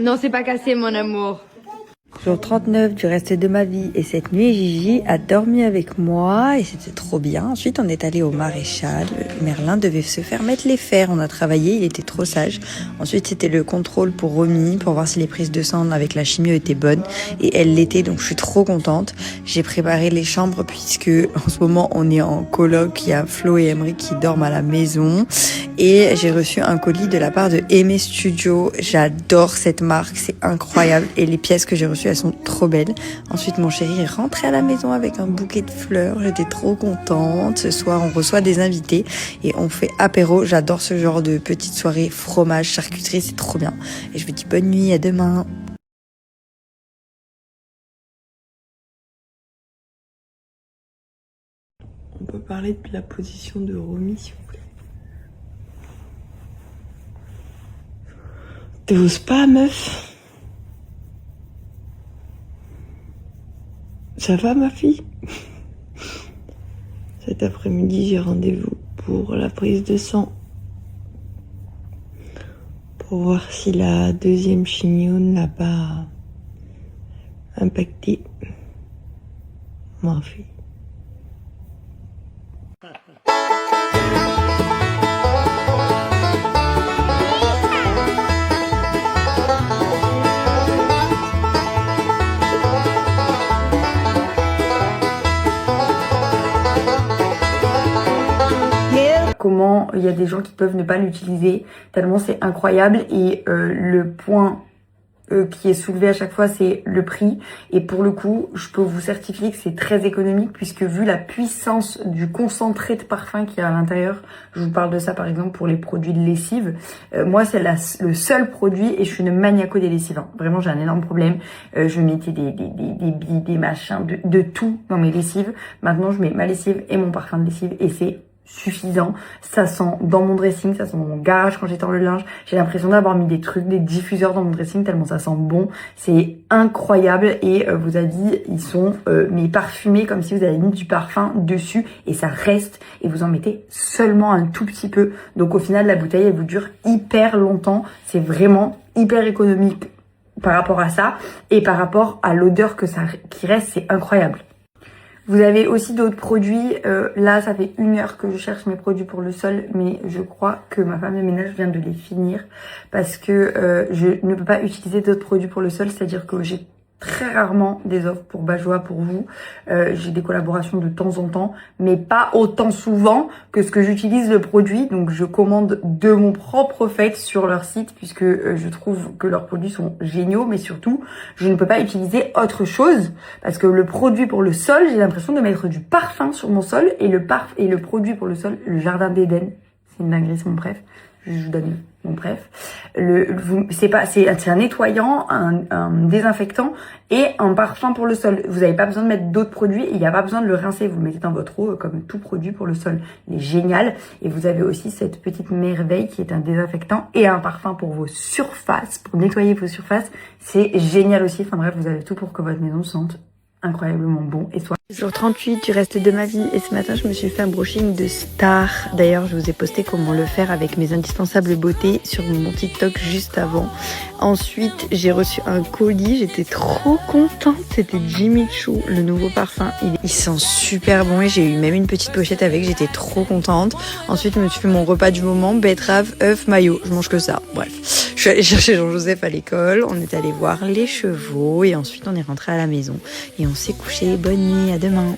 Non, c'est pas cassé, mon amour. Jour 39 du reste de ma vie, et cette nuit Gigi a dormi avec moi et c'était trop bien. Ensuite on est allé au Maréchal, Merlin devait se faire mettre les fers, on a travaillé, il était trop sage. Ensuite c'était le contrôle pour Romy, pour voir si les prises de sang avec la chimio étaient bonnes, et elle l'était, donc je suis trop contente. J'ai préparé les chambres puisque en ce moment on est en coloc, il y a Flo et Emery qui dorment à la maison, et j'ai reçu un colis de la part de Aimé Studio. J'adore cette marque, c'est incroyable, et les pièces que j'ai reçues elles sont trop belles. Ensuite mon chéri est rentré à la maison avec un bouquet de fleurs, j'étais trop contente. Ce soir on reçoit des invités et on fait apéro. J'adore ce genre de petite soirée fromage, charcuterie, c'est trop bien. Et je vous dis bonne nuit, à demain. On peut parler de la position de Romy s'il vous plaît. T'oses pas meuf? Ça va ma fille? Cet après-midi j'ai rendez-vous pour la prise de sang pour voir si la deuxième chimio n'a pas impacté ma fille. Comment il y a des gens qui peuvent ne pas l'utiliser tellement c'est incroyable, et le point qui est soulevé à chaque fois c'est le prix, et pour le coup je peux vous certifier que c'est très économique puisque vu la puissance du concentré de parfum qu'il y a à l'intérieur, je vous parle de ça par exemple pour les produits de lessive, moi c'est le seul produit, et je suis une maniaco des lessives, hein. Vraiment j'ai un énorme problème, je mettais des billes, des machins, de tout dans mes lessives. Maintenant je mets ma lessive et mon parfum de lessive et c'est suffisant. Ça sent dans mon dressing, ça sent dans mon garage quand j'étends le linge. J'ai l'impression d'avoir mis des trucs, des diffuseurs dans mon dressing tellement ça sent bon. C'est incroyable, et vos habits ils sont mais parfumés comme si vous avez mis du parfum dessus, et ça reste, et vous en mettez seulement un tout petit peu. Donc au final la bouteille elle vous dure hyper longtemps. C'est vraiment hyper économique par rapport à ça, et par rapport à l'odeur qui reste, c'est incroyable. Vous avez aussi d'autres produits, là ça fait 1 heure que je cherche mes produits pour le sol, mais je crois que ma femme de ménage vient de les finir parce que je ne peux pas utiliser d'autres produits pour le sol, c'est-à-dire que j'ai très rarement des offres pour Bajoa pour vous, j'ai des collaborations de temps en temps, mais pas autant souvent que ce que j'utilise le produit, donc je commande de mon propre fait sur leur site puisque je trouve que leurs produits sont géniaux, mais surtout je ne peux pas utiliser autre chose parce que le produit pour le sol, j'ai l'impression de mettre du parfum sur mon sol, et le produit pour le sol, le jardin d'Éden, c'est une dinguerie, c'est mon préf. Je vous donne mon bref. C'est un nettoyant, un désinfectant et un parfum pour le sol. Vous n'avez pas besoin de mettre d'autres produits, il n'y a pas besoin de le rincer. Vous le mettez dans votre eau comme tout produit pour le sol. Il est génial. Et vous avez aussi cette petite merveille qui est un désinfectant et un parfum pour vos surfaces, pour nettoyer vos surfaces. C'est génial aussi. Enfin bref, vous avez tout pour que votre maison sente incroyablement bon et soit. Jour 38 du reste de ma vie, et ce matin je me suis fait un brushing de star. D'ailleurs je vous ai posté comment le faire avec mes indispensables beauté sur mon TikTok juste avant. Ensuite j'ai reçu un colis, j'étais trop contente, c'était Jimmy Choo, le nouveau parfum. Il sent super bon et j'ai eu même une petite pochette avec, j'étais trop contente. Ensuite je me suis fait mon repas du moment, betterave, œuf, mayo, je mange que ça, bref. Je suis allée chercher Jean-Joseph à l'école, on est allé voir les chevaux et ensuite on est rentré à la maison et on s'est couché. Bonne nuit, à demain.